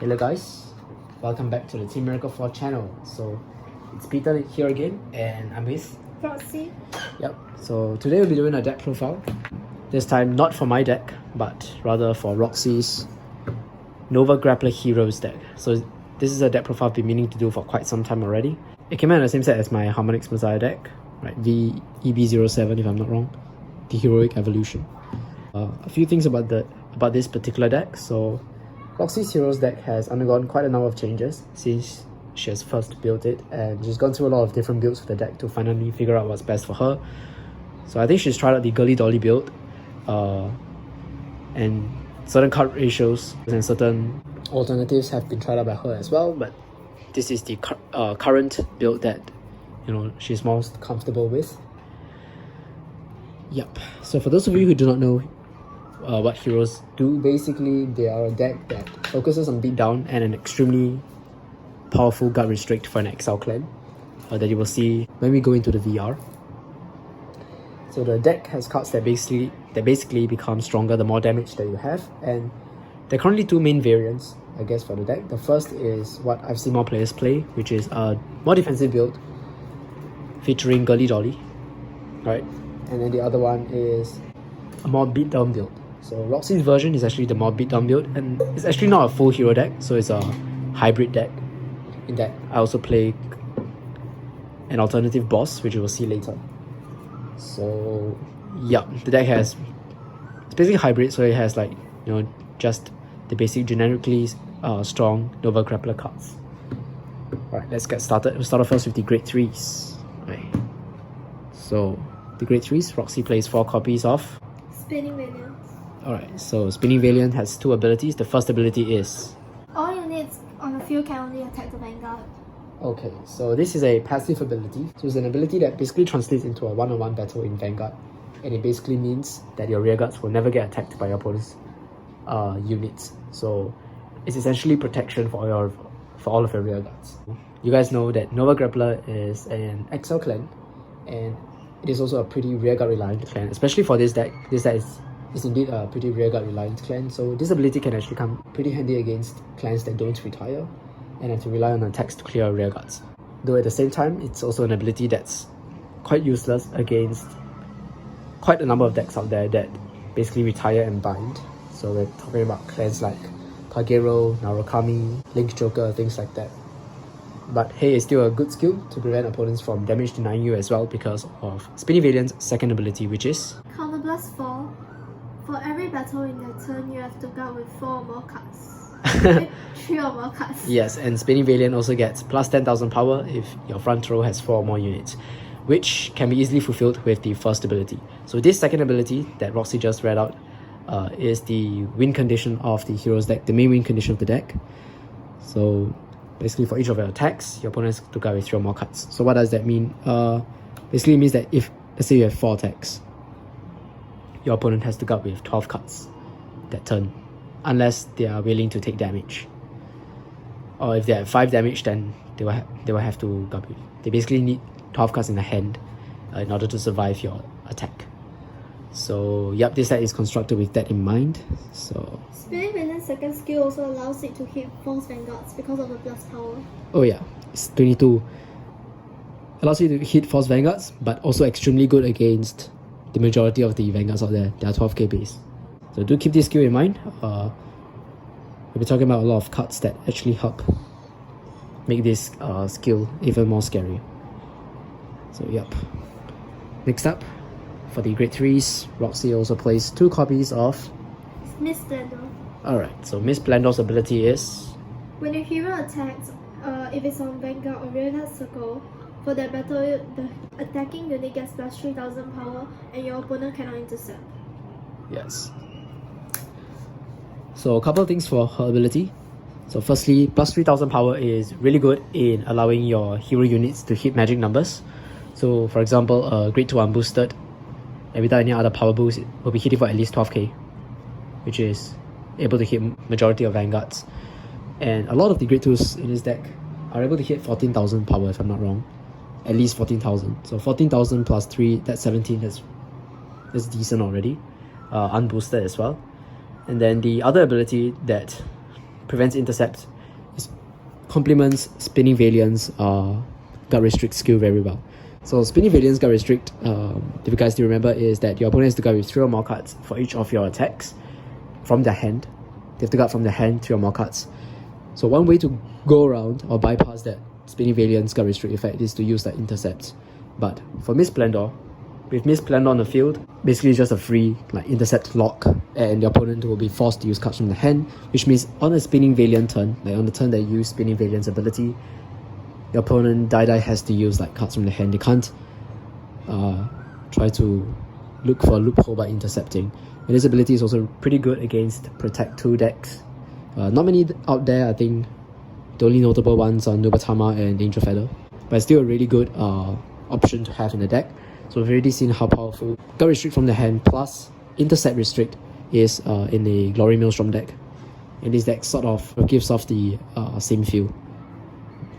Hello guys, welcome back to the Team Miracle 4 channel. So it's Peter here again and I'm with Roxy. Yep, so today we'll be doing a deck profile. This time not for my deck, but rather for Roxy's Nova Grappler Heroes deck. So this is a deck profile I've been meaning to do for quite some time already. It came out in the same set as my Harmonix Messiah deck, right? VEB07 if I'm not wrong. The Heroic Evolution. A few things about this particular deck. So Roxy's Heroes deck has undergone quite a number of changes since she has first built it, and she's gone through a lot of different builds for the deck to finally figure out what's best for her. So I think she's tried out the Girly Dolly build, and certain card ratios and certain alternatives have been tried out by her as well, but this is the current build that she's most comfortable with. Yep, so for those of you who do not know what heroes do, basically they are a deck that focuses on beatdown and an extremely powerful guard restrict for an Exile clan that you will see when we go into the VR. So the deck has cards that basically become stronger the more damage that you have, and there are currently two main variants, I guess, for the deck. The first is what I've seen more players play, which is a more defensive build featuring Girly Dolly, right? And then the other one is a more beatdown build. So Roxy's version is actually the more beatdown build, and it's actually not a full hero deck, so it's a hybrid deck. In that I also play an alternative boss, which you will see later. So yeah, the deck it's basically hybrid, so it has just the basic generically strong Nova Grappler cards. Alright, let's get started. We'll start off first with the Grade 3s. Right. So the Grade 3s, Roxy plays 4 copies of Spinning Valiant. Alright, so Spinning Valiant has 2 abilities. The first ability is All units on the field can only attack the Vanguard. okay, so this is a passive ability. So it's an ability that basically translates into a one-on-one battle in Vanguard, and it basically means that your rearguards will never get attacked by your opponent's units. So it's essentially protection for all of your rearguards. You guys know that Nova Grappler is an Exile clan, and it is also a pretty rearguard reliant clan, especially for this deck. This deck is indeed a pretty rearguard reliant clan, so this ability can actually come pretty handy against clans that don't retire and have to rely on attacks to clear rearguards. Though at the same time, it's also an ability that's quite useless against quite a number of decks out there that basically retire and bind. So we're talking about clans like Kagero, Narukami, Link Joker, things like that. But hey, it's still a good skill to prevent opponents from damage denying you as well because of Spinning Valiant's second ability, which is Counterblast 4. For every battle in that turn, you have to guard with 4 or more cards. 3 or more cards. Yes, and Spinning Valiant also gets plus 10,000 power if your front row has 4 or more units, which can be easily fulfilled with the first ability. So this second ability that Roxy just read out is the win condition of the heroes deck, the main win condition of the deck. So basically for each of your attacks, your opponent has to guard with 3 or more cards. So what does that mean? Basically it means that if, let's say you have 4 attacks, your opponent has to guard with 12 cards that turn, unless they are willing to take damage. Or if they have 5 damage, then they will have to guard with. They basically need 12 cards in the hand in order to survive your attack. So yep, this set is constructed with that in mind. So Spinning Valiant's second skill also allows it to hit false Vanguards because of the blast power. oh yeah, it's 22. Allows you to hit false Vanguards, but also extremely good against the majority of the Vanguards out there. They are 12k base. So do keep this skill in mind. We'll be talking about a lot of cards that actually help make this skill even more scary. So yep. Next up, for the Grade 3s, Roxy also plays 2 copies of Miss Splendor. Alright, so Miss Splendor's ability is When your hero attacks, if it's on Vanguard or rearguard circle, for that battle, the attacking unit gets plus 3,000 power and your opponent cannot intercept. yes. So a couple of things for her ability. So firstly, plus 3,000 power is really good in allowing your hero units to hit magic numbers. So for example, Grade 2 unboosted, and without any other power boost, it will be hitting for at least 12k, which is able to hit majority of Vanguards. And a lot of the Grade 2s in this deck are able to hit 14,000 power if I'm not wrong. At least 14,000. So 14,000 plus 3, that's 17, that's decent already. Unboosted as well. And then the other ability that prevents intercept. It complements Spinning Valiant's gut restrict skill very well. So Spinning Valiant's gut restrict, if you guys do remember, is that your opponent has to guard with 3 or more cards for each of your attacks from their hand. They have to guard from their hand 3 or more cards. So one way to go around or bypass that Spinning Valiant's gut restrict effect is to use that intercept. But for Miss Splendor, with Miss Splendor on the field, basically it's just a free like intercept lock, and your opponent will be forced to use cards from the hand, which means on a Spinning Valiant turn, like on the turn that you use Spinning Valiant's ability, your opponent die has to use like cards from the hand. They can't try to look for a loophole by intercepting. And this ability is also pretty good against Protect 2 decks. Not many out there. I think the only notable ones are Nubatama and Angel Feather, but it's still a really good option to have in the deck. So we've already seen how powerful Gut Restrict from the hand plus Intercept Restrict is in a Glory Maelstrom deck. And this deck sort of gives off the same feel,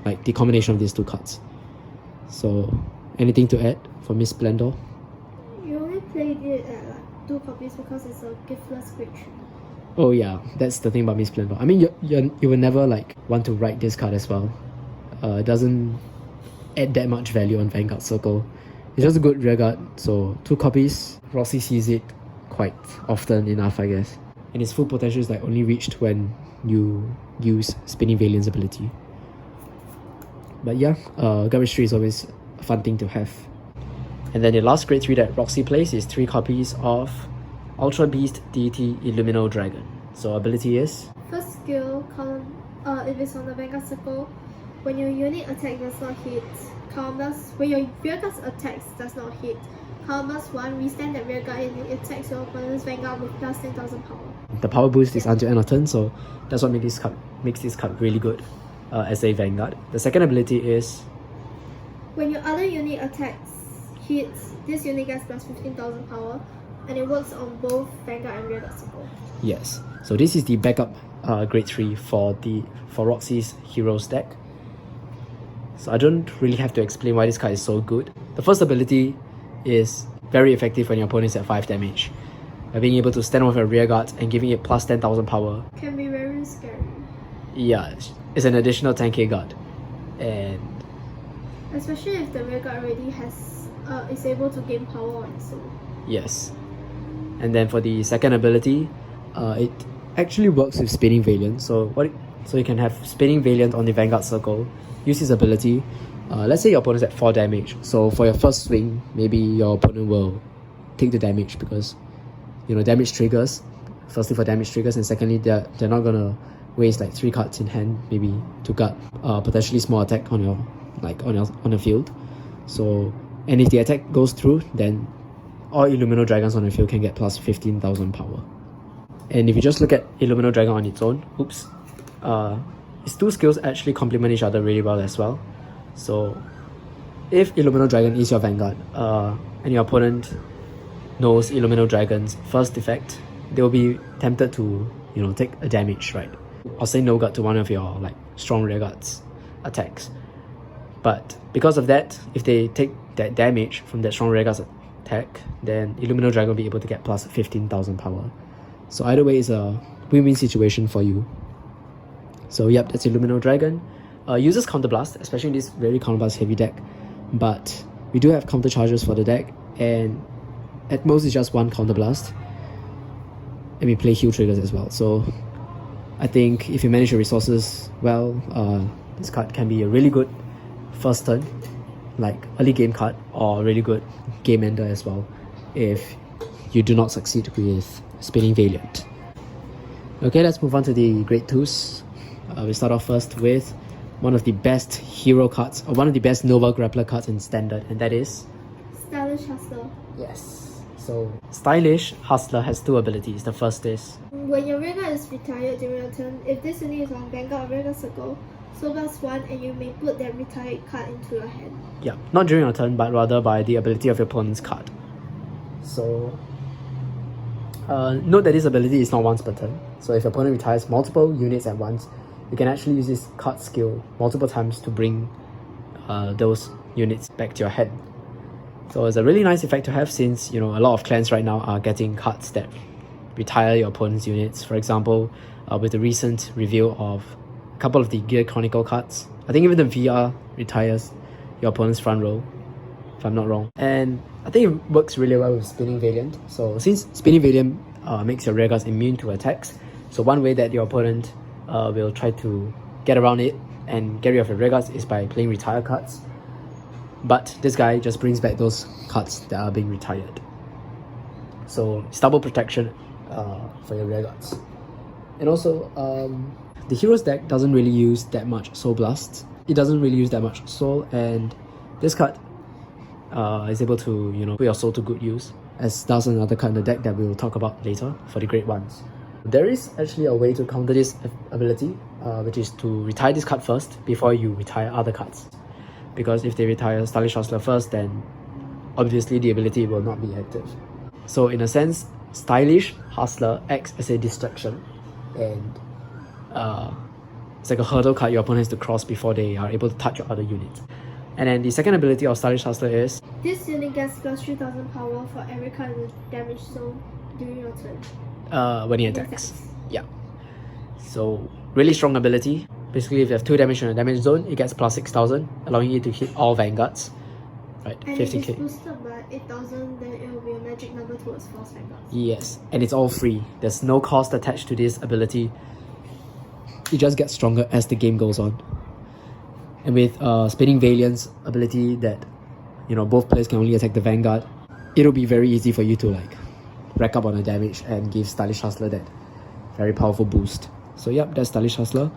like the combination of these 2 cards. So anything to add for Miss Splendor? You only played it at like 2 copies because it's a giftless creature. Oh yeah, that's the thing about Miss Splendor. I mean, you will never like want to write this card as well. It doesn't add that much value on Vanguard Circle. It's just a good rearguard, so 2 copies. Roxy sees it quite often enough, I guess. And its full potential is like only reached when you use Spinning Valiant's ability. But yeah, Gut Restrict is always a fun thing to have. And then the last grade 3 that Roxy plays is 3 copies of Ultra Beast Deity Illumino Dragon. So ability is? First skill, if it's on the Vanguard Circle, when your unit attack does not hit, when your rearguard attacks does not hit, Calmas 1, restand that rearguard and it attacks your opponent's Vanguard with plus 10,000 power. The power boost is until end of turn, so that's what makes this card really good as a Vanguard. The second ability is? When your other unit attacks hits, this unit gets plus 15,000 power, and it works on both Vanguard and Rearguard Circle. Yes, so this is the backup grade 3 for Roxy's Heroes deck. So I don't really have to explain why this card is so good. The first ability is very effective when your opponent is at 5 damage. By being able to stand with a rearguard and giving it plus 10,000 power. Can be very scary. Yeah, it's an additional 10k guard. And especially if the rearguard already is able to gain power on its own. Yes. And then for the second ability, it actually works with Spinning Valiant. So you can have Spinning Valiant on the Vanguard Circle, use his ability. Let's say your opponent's at 4 damage. So for your first swing, maybe your opponent will take the damage because damage triggers. Firstly for damage triggers, and secondly they're not gonna waste like 3 cards in hand maybe to guard potentially small attack on your field. So and if the attack goes through, then all Illumino Dragons on the field can get plus 15,000 power. And if you just look at Illumino Dragon on its own, its 2 skills actually complement each other really well as well. So if Illumino Dragon is your Vanguard and your opponent knows Illumino Dragon's first effect, they will be tempted to take a damage, right? Or say no guard to one of your like strong rearguards attacks. But because of that, if they take that damage from that strong rearguards attack, then Illumino Dragon will be able to get plus 15,000 power. So either way, it's a win-win situation for you. So yep, that's Illumino Dragon. Uses Counterblast, especially in this very Counterblast heavy deck. But we do have counter charges for the deck, and at most it's just 1 Counterblast. And we play heal triggers as well. So I think if you manage your resources well, this card can be a really good first turn, like early game card, or a really good game ender as well if you do not succeed with Spinning Valiant. Okay, let's move on to the grade 2s. We start off first with one of the best hero cards, or one of the best Nova Grappler cards in Standard, and that is Stylish Hustler. Yes. So Stylish Hustler has 2 abilities. The first is when your rearguard is retired during your turn, if this unit is on Vanguard or Rearguard Circle, so that's 1, and you may put that retired card into your hand. Yeah, not during your turn, but rather by the ability of your opponent's card. So note that this ability is not once per turn. So if your opponent retires multiple units at once, you can actually use this card skill multiple times to bring those units back to your hand. So it's a really nice effect to have, since a lot of clans right now are getting cards that retire your opponent's units. For example, with the recent reveal of a couple of the Gear Chronicle cards. I think even the VR retires your opponent's front row, if I'm not wrong. And I think it works really well with Spinning Valiant. So since Spinning Valiant makes your rear guards immune to attacks, so one way that your opponent will try to get around it and get rid of your rear guards is by playing retire cards. But this guy just brings back those cards that are being retired. So it's double protection for your rear guards. And also, the Heroes deck doesn't really use that much Soul Blasts. It doesn't really use that much Soul, and this card is able to, put your Soul to good use, as does another card in the deck that we will talk about later for the Great Ones. There is actually a way to counter this ability, which is to retire this card first before you retire other cards. Because if they retire Stylish Hustler first, then obviously the ability will not be active. So in a sense, Stylish Hustler acts as a distraction, and it's like a hurdle card your opponent has to cross before they are able to touch your other units. And then the second ability of Stylish Hustler is this unit gets plus 3000 power for every card in the damage zone during your turn. When he attacks. Yeah. So really strong ability. Basically, if you have 2 damage in a damage zone, it gets plus 6000, allowing you to hit all Vanguards. Right, and 50k. if it's boosted by 8000, then it will be a magic number towards false Vanguards. Yes, and it's all free. There's no cost attached to this ability. It just gets stronger as the game goes on. And with Spinning Valiant's ability that, both players can only attack the Vanguard, it'll be very easy for you to rack up on the damage and give Stylish Hustler that very powerful boost. So yep, that's Stylish Hustler.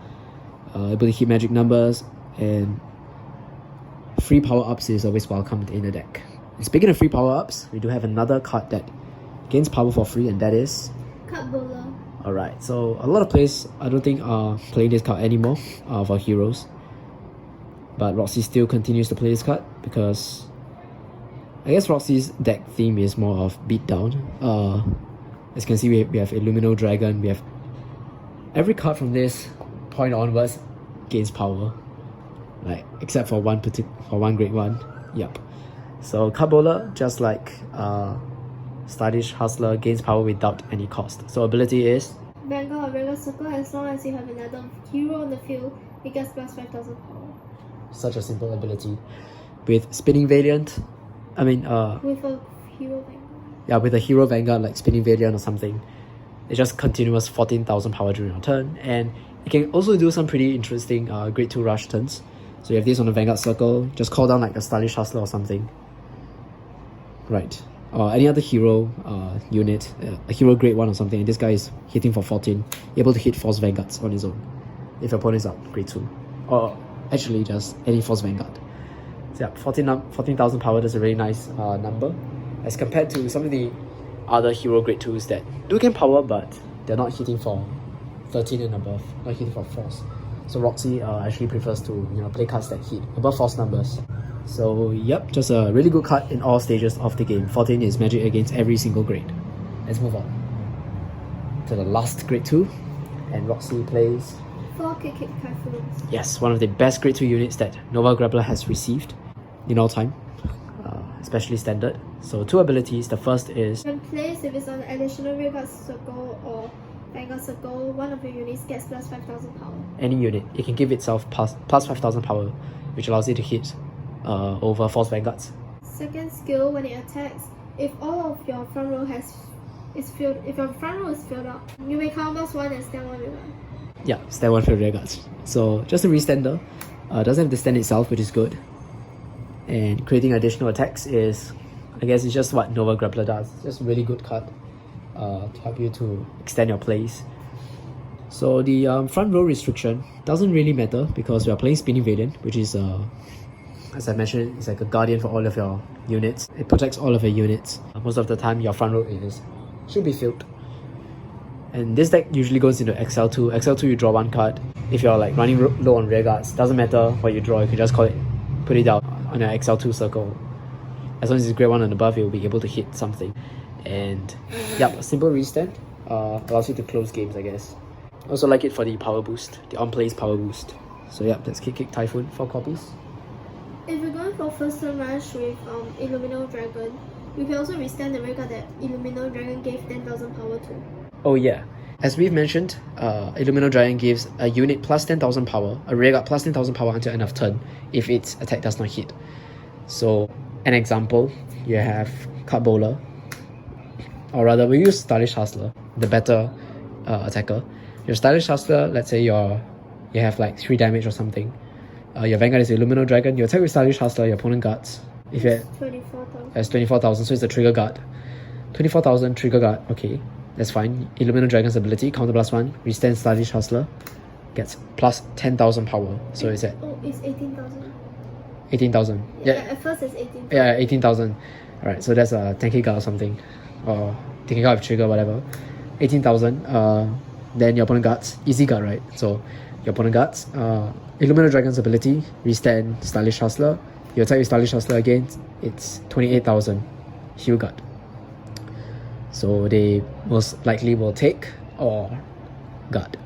Able to hit magic numbers, and free power-ups is always welcomed in the deck. And speaking of free power-ups, we do have another card that gains power for free, and that is Cardfight. Alright, so a lot of players I don't think are playing this card anymore for heroes. But Roxy still continues to play this card because I guess Roxy's deck theme is more of beatdown. As you can see, we have Illumino Dragon, we have every card from this point onwards gains power. Except for one great one. Yep. So Cardfight, just like Stylish Hustler, gains power without any cost. So ability is Vanguard Circle, as long as you have another hero on the field, it gets plus 5000 power. such a simple ability. With Spinning Valiant, with a hero Vanguard. Yeah, with a hero Vanguard like Spinning Valiant or something, it just continuous 14,000 power during your turn, and you can also do some pretty interesting grade 2 rush turns. So you have this on the Vanguard circle, just call down like a Stylish Hustler or something. Right. Or any other hero unit, a hero grade 1 or something, and this guy is hitting for 14, able to hit Force Vanguards on his own if your opponent is up grade 2. Or actually just any Force Vanguard. So yeah, 14,000 power, that's a really nice number as compared to some of the other hero grade 2s that do gain power, but they're not hitting for 13 and above, not hitting for Force. So Roxy actually prefers to play cards that hit above Force numbers. So yep, just a really good card in all stages of the game. 14 is magic against every single grade. Let's move on to the last grade 2, and Roxy plays 4 Kick Typhoons. Yes, one of the best grade 2 units that Nova Grappler has received in all time, especially standard. So 2 abilities. The first is When placed, if it's on an additional rearguard circle or Vanguard circle, one of your units gets plus 5000 power. any unit. It can give itself plus 5,000 power, which allows it to hit over Force Vanguards. Second skill, when it attacks, if all of your front row is filled up, you may combo 1 and stand 1 rearguard. Yeah, stand 1 for rear guards. So just a restander. Doesn't have the stand itself, which is good. And creating additional attacks is, I guess, it's just what Nova Grappler does. It's just a really good card to help you to extend your plays. So the front row restriction doesn't really matter because we are playing Spinning Valiant, which is as I mentioned, it's like a guardian for all of your units. It protects all of your units. Most of the time, your front row should be filled. And this deck usually goes into XL2. XL2, you draw 1 card. If you're like running low on rear guards, doesn't matter what you draw, you can just put it down on your XL2 circle. As long as it's grade 1 and above, it will be able to hit something. And yeah, a simple restand allows you to close games, I guess. Also like it for the power boost, the on-plays power boost. So yeah, that's Kick Typhoon, 4 copies. If you're going for first turn rush with Illumino Dragon, you can also restand the rearguard that Illumino Dragon gave 10,000 power to. Oh yeah, As we've mentioned, Illumino Dragon gives a unit plus 10,000 power, a rearguard plus 10,000 power until end of turn if its attack does not hit. So, an example, you have Card Bowler, or rather we use Stylish Hustler, the better attacker. Your Stylish Hustler, let's say you have like 3 damage or something. Your Vanguard is Illumino Dragon, you attack with Stylish Hustler, your opponent guards. If you have 24,000. That's 24,000, so it's a trigger guard. 24,000 trigger guard, okay, that's fine. Illumino Dragon's ability, counter +1, withstand Stylish Hustler, gets plus 10,000 power. So it's at it's 18,000. 18,000. Yeah, at first it's 18,000. Yeah, 18,000. Alright, so that's a 10k guard or something. Or 10k guard with trigger, whatever. 18,000. Then your opponent guards. Easy guard, right? So your opponent guards. Illumino Dragon's ability, withstand Stylish Hustler. You attack with Stylish Hustler again, it's 28,000. Heal guard. So they most likely will take or guard.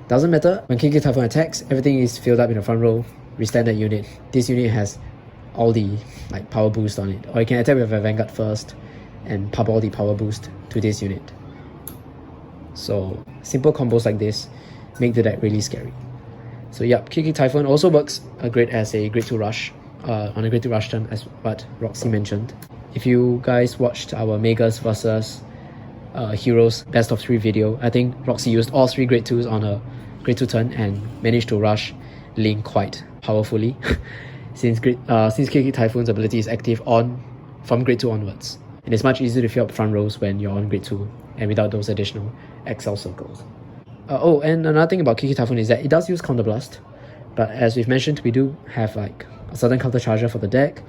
Doesn't matter, when KK Typhoon attacks, everything is filled up in the front row. Withstand that unit. This unit has all the like power boost on it. Or you can attack with a Vanguard first and pump all the power boost to this unit. So simple combos like this make the deck really scary. So yep, KK Typhoon also works great as a grade 2 rush. On a grade 2 rush turn, as what Roxy mentioned. If you guys watched our Megas versus Heroes best of 3 video, I think Roxy used all 3 grade 2s on a grade 2 turn and managed to rush Link quite powerfully since KK Typhoon's ability is active from grade 2 onwards. And it's much easier to fill up front rows when you're on grade 2 and without those additional Excel circles. Oh, and another thing about KK Typhoon is that it does use Counter Blast, but as we've mentioned, we do have like a certain counter charger for the deck,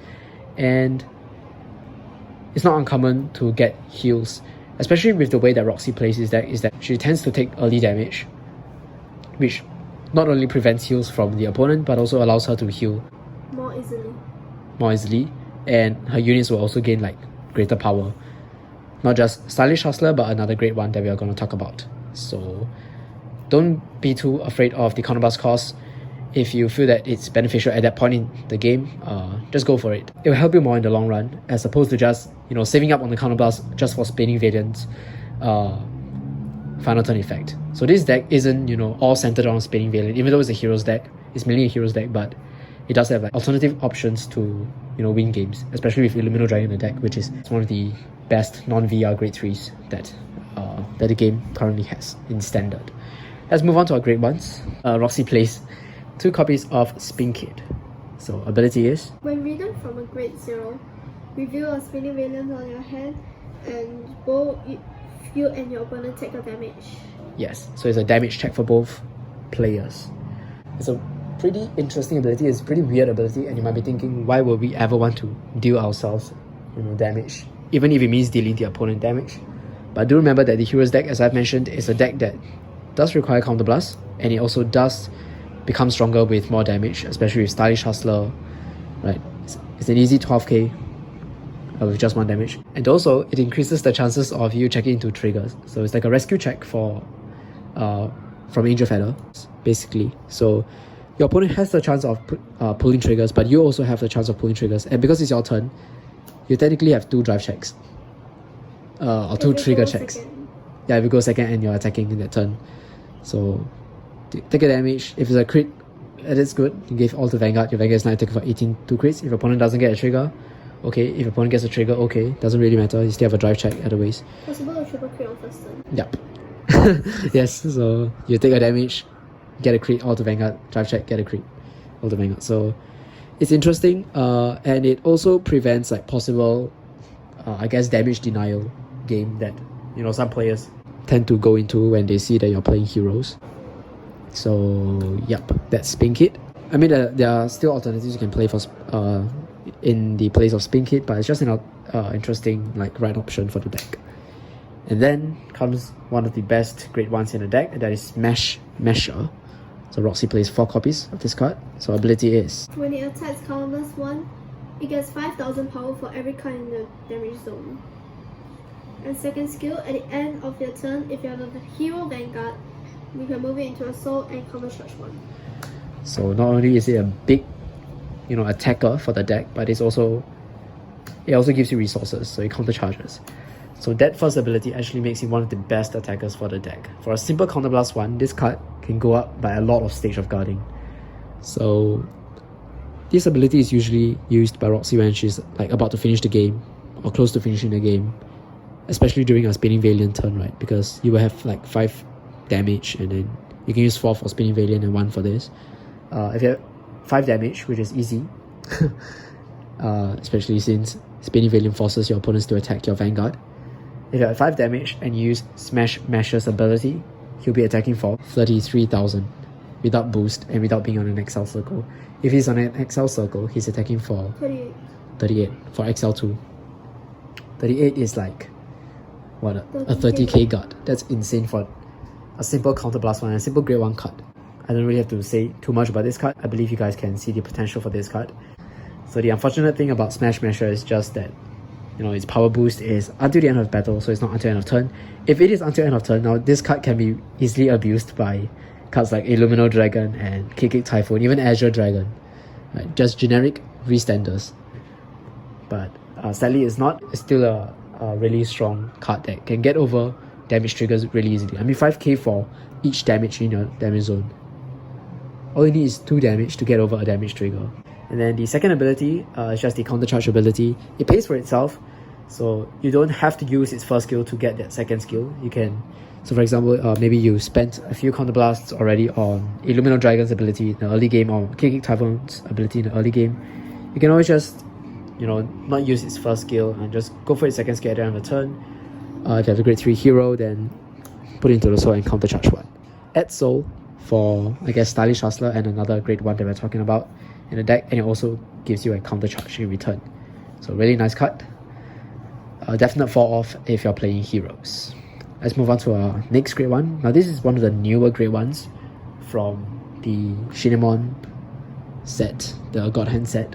and it's not uncommon to get heals, especially with the way that Roxy plays his deck, is that she tends to take early damage, which not only prevents heals from the opponent, but also allows her to heal more easily, and her units will also gain like greater power. Not just Stylish Hustler, but another great one that we are going to talk about. So don't be too afraid of the counter blast cost. If you feel that it's beneficial at that point in the game, just go for it. It will help you more in the long run, as opposed to just saving up on the counter blast just for Spinning Valiant's final turn effect. So this deck isn't all centered on Spinning Valiant, even though it's a heroes deck. It's mainly a heroes deck, but it does have like alternative options to win games, especially with Illumino Dragon in the deck, which is one of the best non-VR grade 3s that the game currently has in standard. Let's move on to our grade 1s. Roxy plays 2 copies of Spin Kit. So ability is, when reading from a grade 0, reveal a Spinning Valiant on your hand, and both you and your opponent take a damage. Yes, so it's a damage check for both players. It's a pretty interesting ability. It's a pretty weird ability, and you might be thinking, why would we ever want to deal ourselves damage, even if it means dealing the opponent damage? But do remember that the Heroes deck, as I've mentioned, is a deck that does require Counter Blast, and it also does become stronger with more damage, especially with Stylish Hustler, right? It's an easy 12k with just 1 damage. And also, it increases the chances of you checking into triggers. So it's like a rescue check from Angel Feather, basically. So your opponent has the chance of pulling triggers, but you also have the chance of pulling triggers. And because it's your turn, you technically have 2 drive checks. Or 2 trigger checks. Yeah, if you go second and you're attacking in that turn. So take a damage. If it's a crit, it is good. You give all to Vanguard. Your Vanguard is now taken for 18 2 crits. If opponent doesn't get a trigger, okay. If opponent gets a trigger, okay. Doesn't really matter. You still have a drive check either ways. Possible to triple crit on first turn. Yep. Yes, so you take a damage, get a crit, all to Vanguard, drive check, get a crit, all to Vanguard. So it's interesting, and it also prevents like possible, I guess, damage denial game that some players tend to go into when they see that you're playing heroes. So yep, that's Spin Kit. I mean, there are still alternatives you can play for in the place of Spin Kit, but it's just an interesting right option for the deck. And then comes one of the best grade 1s in the deck, and that is Mesher. So Roxy plays 4 copies of this card. So ability is, when it attacks counter +1, it gets 5,000 power for every card in the damage zone. And second skill, at the end of your turn, if you have a hero Vanguard, you can move it into a soul and countercharge 1. So not only is it a big attacker for the deck, but it also gives you resources, so it countercharges. So that first ability actually makes him one of the best attackers for the deck. For a simple Counterblast 1, this card can go up by a lot of stage of guarding. So this ability is usually used by Roxy when she's like about to finish the game or close to finishing the game, especially during a Spinning Valiant turn, right? Because you will have like 5 damage and then you can use 4 for Spinning Valiant and 1 for this. If you have 5 damage, which is easy, especially since Spinning Valiant forces your opponents to attack your Vanguard. If you have 5 damage and you use Smash Masher's ability, he'll be attacking for 33,000 without boost and without being on an XL circle. If he's on an XL circle, he's attacking for 38 for XL2. 38 is like, what, a 30k guard. That's insane for a simple Counterblast 1, a simple grade 1 card. I don't really have to say too much about this card. I believe you guys can see the potential for this card. So the unfortunate thing about Smash Masher is just that, you know, its power boost is until the end of battle, so it's not until end of turn. If it is until end of turn, now this card can be easily abused by cards like Illumino Dragon and Kick Typhoon, even Azure Dragon. Right? Just generic restanders. But sadly it's not. It's still a really strong card that can get over damage triggers really easily. I mean 5k for each damage in your damage zone. All you need is 2 damage to get over a damage trigger. And then the second ability is just the counter charge ability. It pays for itself, so you don't have to use its first skill to get that second skill. You can, so for example, maybe you spent a few counterblasts already on Illumino Dragon's ability in the early game or Kick Typhoon's ability in the early game. You can always just, you know, not use its first skill and just go for its second skill at the end of the turn. If you have a grade 3 hero, then put it into the soul and counter charge 1. Add soul for, I guess, Stylish Hustler and another grade 1 that we're talking about in the deck, and it also gives you a counter charge in return. So really nice card. Definite fall off if you're playing heroes. Let's move on to our next grade 1. Now this is one of the newer grade 1s from the Shinemon set, the God Hand set.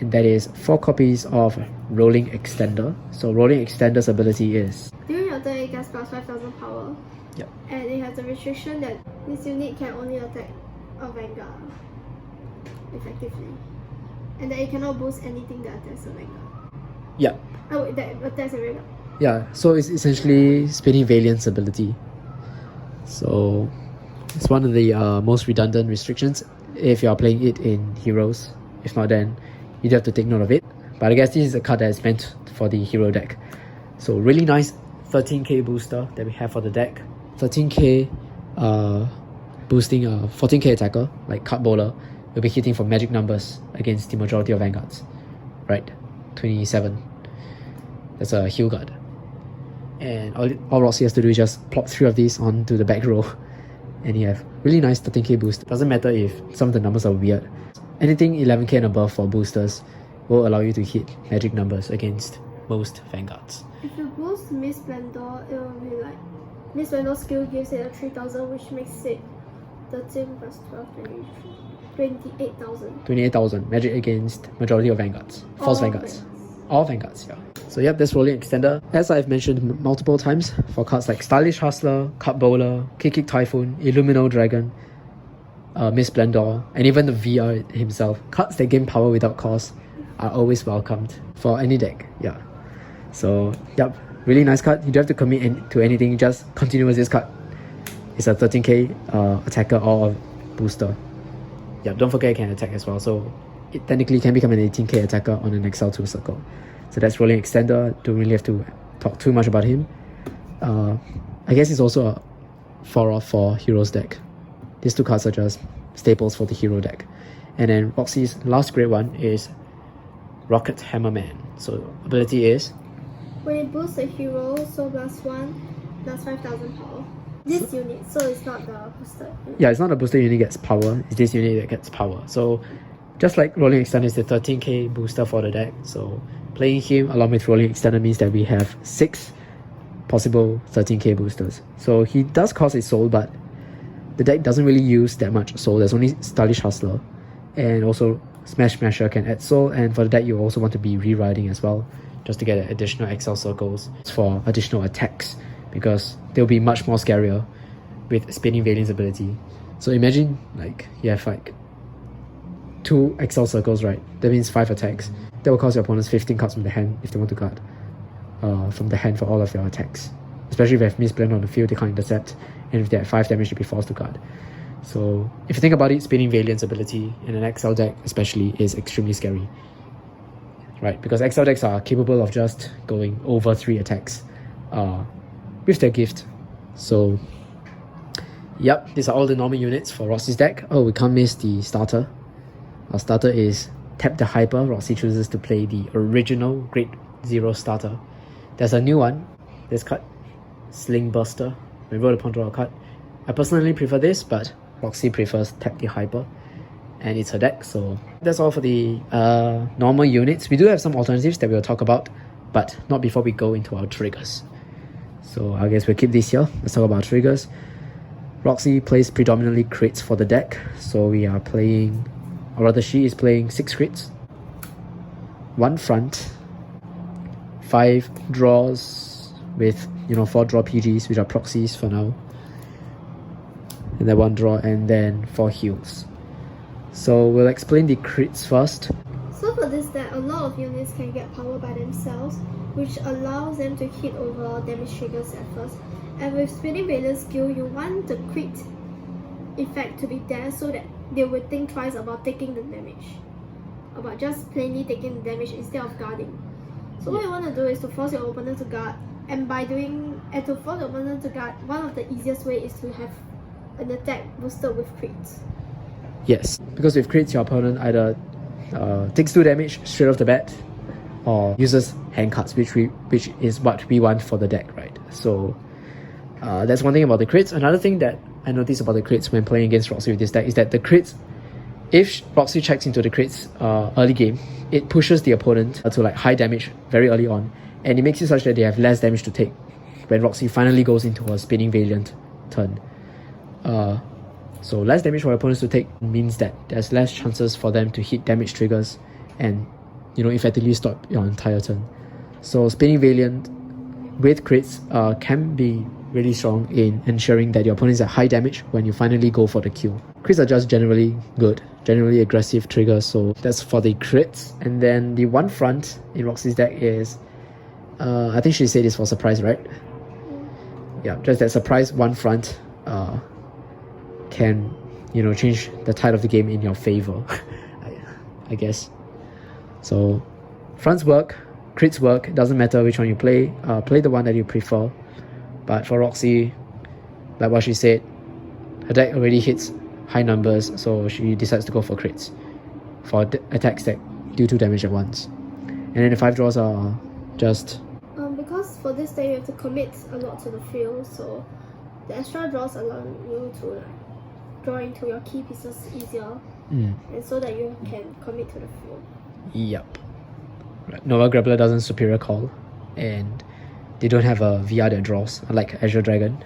And that is 4 copies of Rolling Extender. So Rolling Extender's ability is, during your turn it gets plus 5,000 power. Yep. And it has a restriction that this unit can only attack a Vanguard effectively. And that it cannot boost anything that attacks a Vanguard. yeah. Oh wait, that attacks a Vanguard. Yeah, so it's essentially Spinning Valiant's ability. So it's one of the most redundant restrictions if you are playing it in heroes. If not, then you do have to take note of it. But I guess this is a card that is meant for the hero deck. So really nice 13k booster that we have for the deck. 13k boosting a 14k attacker like Card Bowler will be hitting for magic numbers against the majority of Vanguards. Right, 27. That's a heal guard. And all Roxy has to do is just plop 3 of these onto the back row and you have really nice 13k boost. Doesn't matter if some of the numbers are weird. Anything 11k and above for boosters will allow you to hit magic numbers against most Vanguards. If you boost Miss Splendor, it will be like Miss Splendor skill gives it a 3,000, which makes it 13 plus 12, 28,000. 28,000 magic against majority of Vanguards. False Vanguards. All Vanguards, yeah. So yep, that's Rolling Extender. As I've mentioned multiple times, for cards like Stylish Hustler, Card Bowler, Kick Typhoon, Illumino Dragon, Miss Splendor, and even the VR himself, cards that gain power without cost are always welcomed for any deck, yeah. So yep, really nice card. You don't have to commit to anything, just continue with this card. It's a 13k attacker or a booster. Yeah, don't forget it can attack as well, so it technically can become an 18k attacker on an XL2 circle. So that's Rolling Extender. Don't really have to talk too much about him. I guess it's also a 4-off for Heroes deck. These 2 cards are just staples for the Hero deck. And then Roxy's last grade 1 is Rocket Hammerman. So ability is, when it boosts a hero, so +1 plus 5,000 power. This unit, so it's not the booster unit. Yeah, it's not a booster unit gets power, it's this unit that gets power. So just like Rolling Extender is the 13k booster for the deck, so playing him along with Rolling Extender means that we have 6 possible 13k boosters. So he does cost a soul, but the deck doesn't really use that much soul. There's only Stylish Hustler, and also Smash Masher can add soul, and for the deck you also want to be rewriting as well, just to get additional XL circles for additional attacks, because they'll be much more scarier with Spinning Valiant's ability. So imagine like you have like 2 XL circles, right? That means 5 attacks. That will cost your opponents 15 cards from the hand if they want to guard. from the hand for all of your attacks. Especially if they have misplanned on the field, they can't intercept, and if they have 5 damage, they'll be forced to guard. So if you think about it, Spinning Valiant's ability in an XL deck especially is extremely scary. Right, because XL decks are capable of just going over 3 attacks with their gift. So yep, these are all the normal units for Roxy's deck. Oh, we can't miss the starter. Our starter is Tap the Hyper. Roxy chooses to play the original Grade 0 starter. There's a new one, this card, Sling Buster. We roll upon draw a card. I personally prefer this, but Roxy prefers Tap the Hyper, and it's her deck. So that's all for the normal units. We do have some alternatives that we'll talk about, but not before we go into our triggers. So I guess we'll keep this here. Let's talk about triggers. Roxy plays predominantly crits for the deck, so we are playing, or rather she is playing 6 crits, 1 front, 5 draws with 4 draw PGs, which are proxies for now, and then 1 draw, and then 4 heals. So we'll explain the crits first. So for this deck, a lot of units can get power by themselves, which allows them to hit over damage triggers at first. And with Spinning Valiant skill, you want the crit effect to be there so that they would think twice about taking the damage, about just plainly taking the damage instead of guarding. So what you want to do is to force your opponent to guard, and to force your opponent to guard, one of the easiest way is to have an attack boosted with crits. Yes, because with crits, your opponent either takes 2 damage straight off the bat, or uses hand cards, which is what we want for the deck, right? So that's one thing about the crits. Another thing that I noticed about the crits when playing against Roxy with this deck is that the crits, if Roxy checks into the crits early game, it pushes the opponent to like high damage very early on, and it makes it such that they have less damage to take when Roxy finally goes into a Spinning Valiant turn. So less damage for opponents to take means that there's less chances for them to hit damage triggers and effectively stop your entire turn. So Spinning Valiant with crits can be really strong in ensuring that your opponents are high damage when you finally go for the kill. Crits are just generally good, generally aggressive triggers, so that's for the crits. And then the 1 front in Roxy's deck is, I think she said this for surprise, right? Yeah, just that surprise 1 front can change the tide of the game in your favor. I guess. So fronts work, crits work, doesn't matter which one you play. Play the one that you prefer. But for Roxy, like what she said, her deck already hits high numbers, so she decides to go for crits for attacks that do 2 damage at once. And then the 5 draws are just because for this deck you have to commit a lot to the field, so the extra draws allow you to draw into your key pieces easier, and so that you can commit to the field. Yep. Right. Nova Grappler doesn't superior call, and they don't have a VR that draws, unlike Azure Dragon.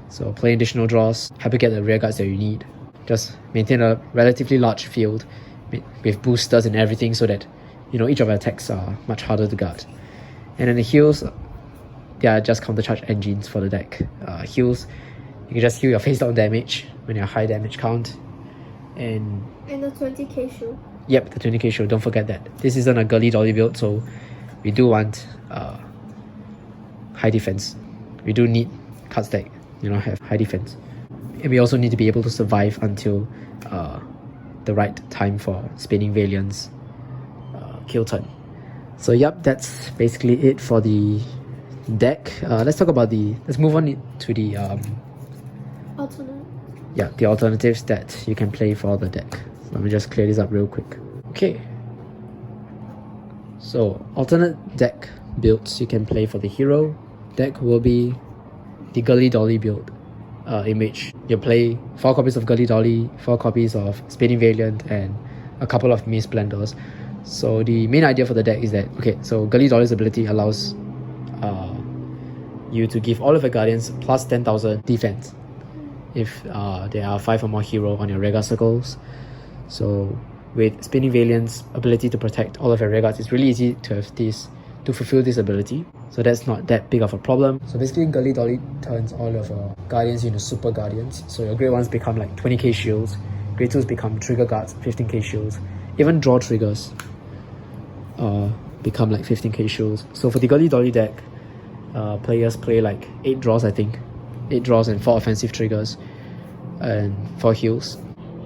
So play additional draws, help you get the rear guards that you need. Just maintain a relatively large field with boosters and everything, so that each of our attacks are much harder to guard. And then the heals, they are just counter charge engines for the deck. Heals, you can just heal your face down damage when you're high damage count. And the 20k shield. Yep, the 20k shield, don't forget that. This isn't a girly dolly build, so we do want high defense. We do need cards that have high defense, and we also need to be able to survive until the right time for Spinning Valiant's kill turn. So yep, that's basically it for the deck. Let's move on to the the alternatives that you can play for the deck. Let me just clear this up real quick. Okay, so alternate deck builds you can play for the hero deck will be the Girly Dolly build, in which you play 4 copies of Girly Dolly, 4 copies of Spinning Valiant, and a couple of Miss Blenders. So the main idea for the deck is that, so Girly Dolly's ability allows you to give all of your guardians plus 10,000 defense if there are 5 or more hero on your rearguard circles. So with Spinning Valiant's ability to protect all of your rearguards, it's really easy to have this, to fulfill this ability. So that's not that big of a problem. So basically Girly Dolly turns all of your guardians into super guardians. So your grade 1s become like 20k shields, grade 2s become trigger guards, 15k shields, even draw triggers. become like 15k shields. So for the Gully Dolly deck, players play like 8 draws, I think. 8 draws and 4 offensive triggers and 4 heals.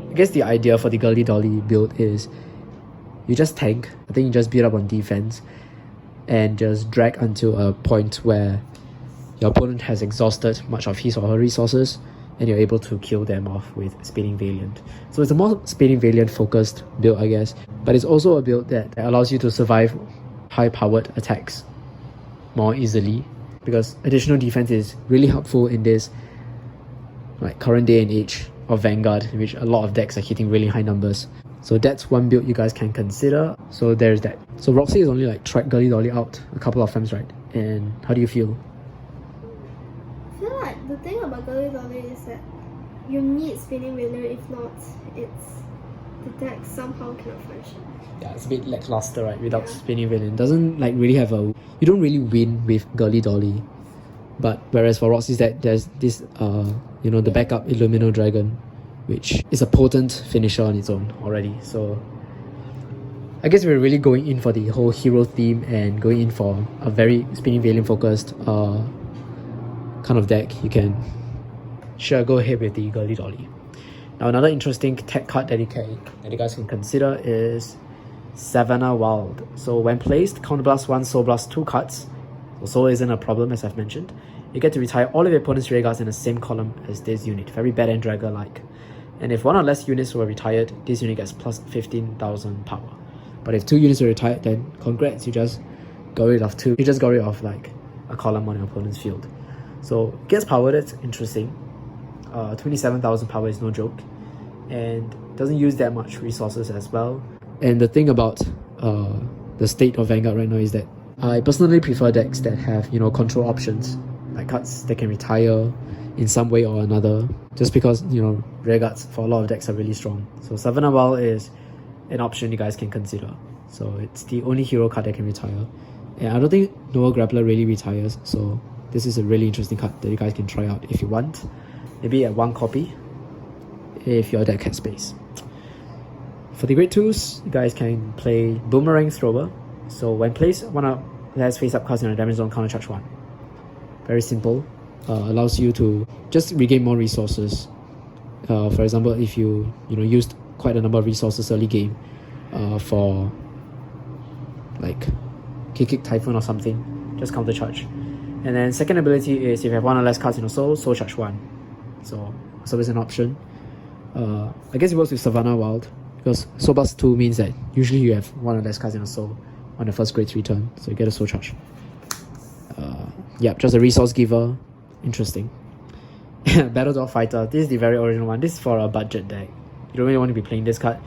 I guess the idea for the Gully Dolly build is you just tank. I think you just build up on defense and just drag until a point where your opponent has exhausted much of his or her resources and you're able to kill them off with Spinning Valiant. So it's a more Spinning Valiant focused build, I guess, but it's also a build that allows you to survive high powered attacks more easily, because additional defense is really helpful in this like current day and age of Vanguard, in which a lot of decks are hitting really high numbers. So that's one build you guys can consider. So there's that. So Roxy has only like tried Gully Dolly out a couple of times, right? And how do you feel? I feel like the thing about Gully Dolly is that you need Spinning Valiant, if not, it's the deck somehow cannot function. Yeah, it's a bit lackluster, right? Without Spinning Valiant. Doesn't like really have a... You don't really win with Gully Dolly. But whereas for Roxy's deck, there's this, you know, the backup Illumino Dragon, which is a potent finisher on its own already. So I guess we're really going in for the whole hero theme and going in for a very Spinning Valiant focused kind of deck. You can go ahead with the Gully Dolly. Now another interesting tech card that you guys can consider is Savannah Wild. So when placed, counterblast 1, soul blast 2 cards. So soul isn't a problem, as I've mentioned. You get to retire all of your opponent's rear guards in the same column as this unit. Very bad and dragger like. And if one or less units were retired, this unit gets plus 15,000 power. But if 2 units were retired, then congrats, you just got rid of 2. You just got rid of like a column on your opponent's field. So it gets power, that's interesting. 27,000 power is no joke. And doesn't use that much resources as well. And the thing about the state of Vanguard right now is that I personally prefer decks that have, you know, control options, like cards that can retire in some way or another, just because, you know, rear guards for a lot of decks are really strong. So Savannah Wild is an option you guys can consider. So it's the only hero card that can retire. And I don't think Noah Grappler really retires, so this is a really interesting card that you guys can try out if you want. Maybe at 1 copy, if your deck has space. For the grade 2s, you guys can play Boomerang Thrower. So when placed, one of less face-up cards in a damage zone, counter charge 1. Very simple. Allows you to just regain more resources. For example, if you used quite a number of resources early game for like Kick Typhoon or something, just counter charge. And then second ability is if you have 1 or less cards in your soul charge 1. So it's an option. I guess it works with Savannah Wild, because Soul Blast 2 means that usually you have 1 or less cards in a soul on the first grade 3 turn, so you get a soul charge. Just a resource giver. Interesting. Battle Dog Fighter. This is the very original one. This is for a budget deck. You don't really want to be playing this card,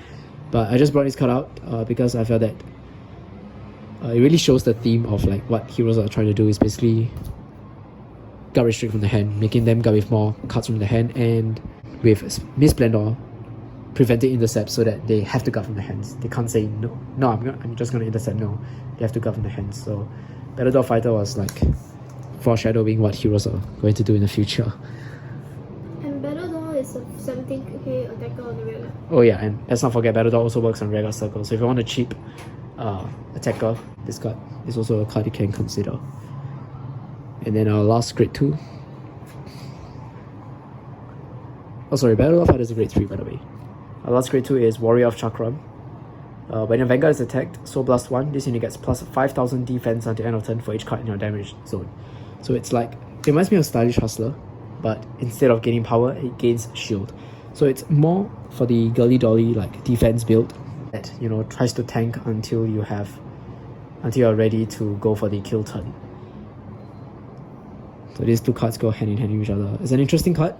but I just brought this card out because I felt that it really shows the theme of like what heroes are trying to do is basically guard restrict from the hand, making them guard with more cards from the hand, and with Miss Splendor preventing intercept so that they have to guard from the hands. They can't say no, I'm just gonna intercept. No, they have to guard from the hands. So Battle Dog Fighter was like foreshadowing what heroes are going to do in the future. And Battle Dog is a 17k attacker on the rear guard. Oh yeah, and let's not forget Battle Dog also works on rear guard circle. So if you want a cheap attacker, this card is also a card you can consider. And then our last grade 2. Oh sorry, Battle Dog Fighter is a grade 3 by the way. Our last grade 2 is Warrior of Chakram. When your Vanguard is attacked, Soul Blast 1, this unit gets plus 5,000 defense until end of turn for each card in your damage zone. So it's like, it reminds me of Stylish Hustler, but instead of gaining power, it gains shield. So it's more for the Gully Dolly like defense build that, you know, tries to tank until you're ready to go for the kill turn. So these 2 cards go hand in hand with each other. It's an interesting card.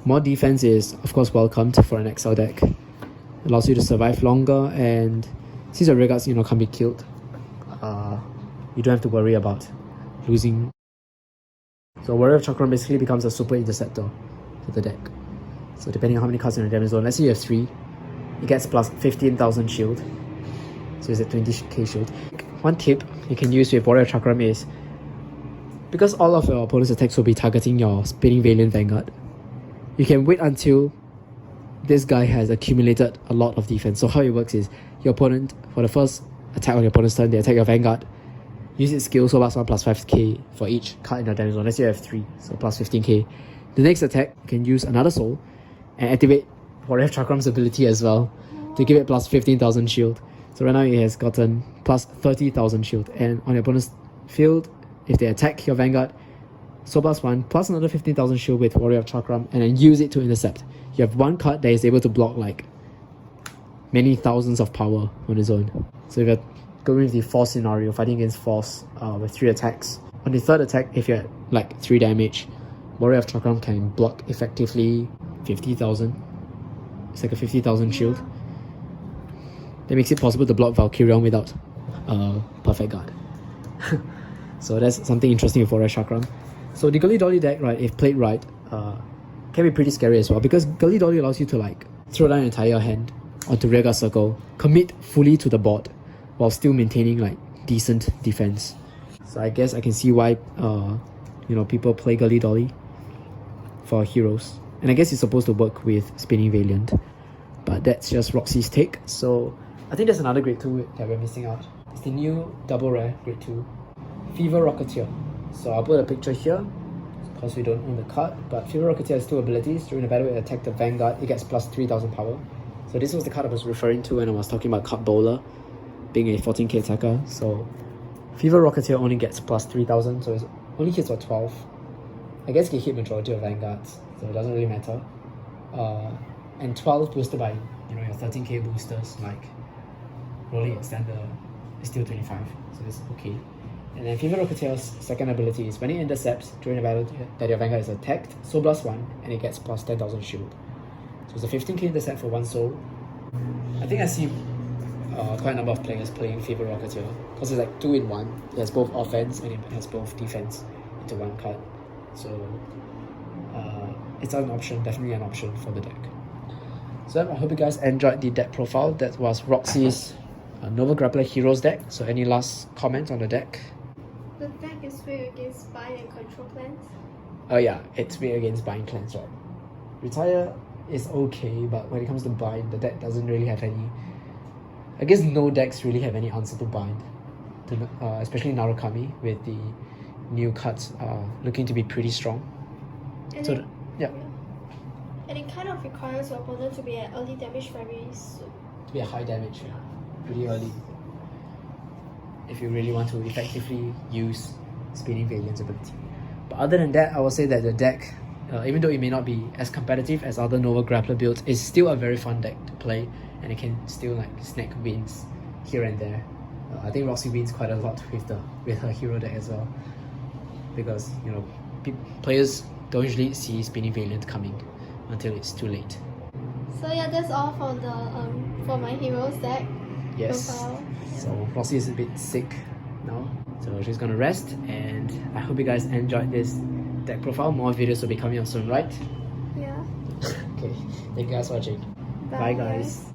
More defense is of course welcomed for an XL deck. Allows you to survive longer, and since your rear guards can't be killed, you don't have to worry about losing. So Warrior of Chakram basically becomes a super interceptor to the deck. So depending on how many cards in the damage zone, let's say you have 3, it gets plus 15,000 shield. So it's a 20k shield. One tip you can use with Warrior of Chakram is, because all of your opponent's attacks will be targeting your Spinning Valiant Vanguard, you can wait until this guy has accumulated a lot of defense. So how it works is, your opponent, for the first attack on your opponent's turn, they attack your Vanguard. Use its skill, so +1 +5k for each card in your damage zone. Let's say you have 3, so +15k. The next attack, you can use another soul and activate Warrior of Chakram's ability as well to give it +15,000 shield. So right now it has gotten +30,000 shield. And on your opponent's field, if they attack your Vanguard, so +1 plus another 15,000 shield with Warrior of Chakram, and then use it to intercept. You have one card that is able to block like many thousands of power on its own. So if you're going with the Force scenario, fighting against Force with 3 attacks, on the third attack, if you're at like 3 damage, Warrior of Chakram can block effectively 50,000. It's like a 50,000 shield. That makes it possible to block Valkyrion without Perfect Guard. So that's something interesting with Warrior of Chakram. So the Gully Dolly deck, right, if played right, can be pretty scary as well, because Gully Dolly allows you to like throw down your entire hand onto rearguard circle, commit fully to the board, while still maintaining like decent defense. So I guess I can see why people play Gully Dolly for heroes. And I guess it's supposed to work with Spinning Valiant, but that's just Roxy's take. So I think there's another grade 2 that we're missing out. It's the new double rare grade 2, Fever Rocketeer. So I'll put a picture here, because we don't own the card, but Fever Rocketeer has 2 abilities. During the battle, it attacks the Vanguard, it gets +3,000 power. So this was the card I was referring to when I was talking about Card Bowler being a 14k attacker. So Fever Rocketeer only gets +3,000, so it only hits for 12. I guess it can hit majority of Vanguards, so it doesn't really matter. And 12 boosted by your 13k boosters, like rolling extender is still 25, so it's okay. And then Fever Rocketeer's second ability is when it intercepts during the battle that your Vanguard is attacked, soul +1, and it gets +10,000 shield. So it's a 15k intercept for 1 soul. I think I see quite a number of players playing Fever Rocketeer, because it's like 2 in 1. It has both offense and it has both defense into one card. So it's an option, definitely an option for the deck. So I hope you guys enjoyed the deck profile. That was Roxy's Nova Grappler Heroes deck. So any last comments on the deck? The deck is weak against bind and control plans. Oh yeah, it's weak against bind clans, right? Retire is okay, but when it comes to bind, the deck doesn't really have any... I guess no decks really have any answer to bind. Especially Narukami, with the new cards looking to be pretty strong. And so yeah. And it kind of requires your opponent to be at early damage very soon. To be a high damage, yeah. Pretty early. If you really want to effectively use Spinning Valiant's ability. But other than that, I will say that the deck, even though it may not be as competitive as other Nova Grappler builds, is still a very fun deck to play, and it can still like snag wins here and there. I think Roxy wins quite a lot with her hero deck as well, because players don't usually see Spinning Valiant coming until it's too late. So yeah, that's all for the for my heroes deck. Yes. Profile. So Roxy is a bit sick now, so she's gonna rest, and I hope you guys enjoyed this deck profile. More videos will be coming up soon, right? Yeah. Okay, thank you guys for watching. Bye guys.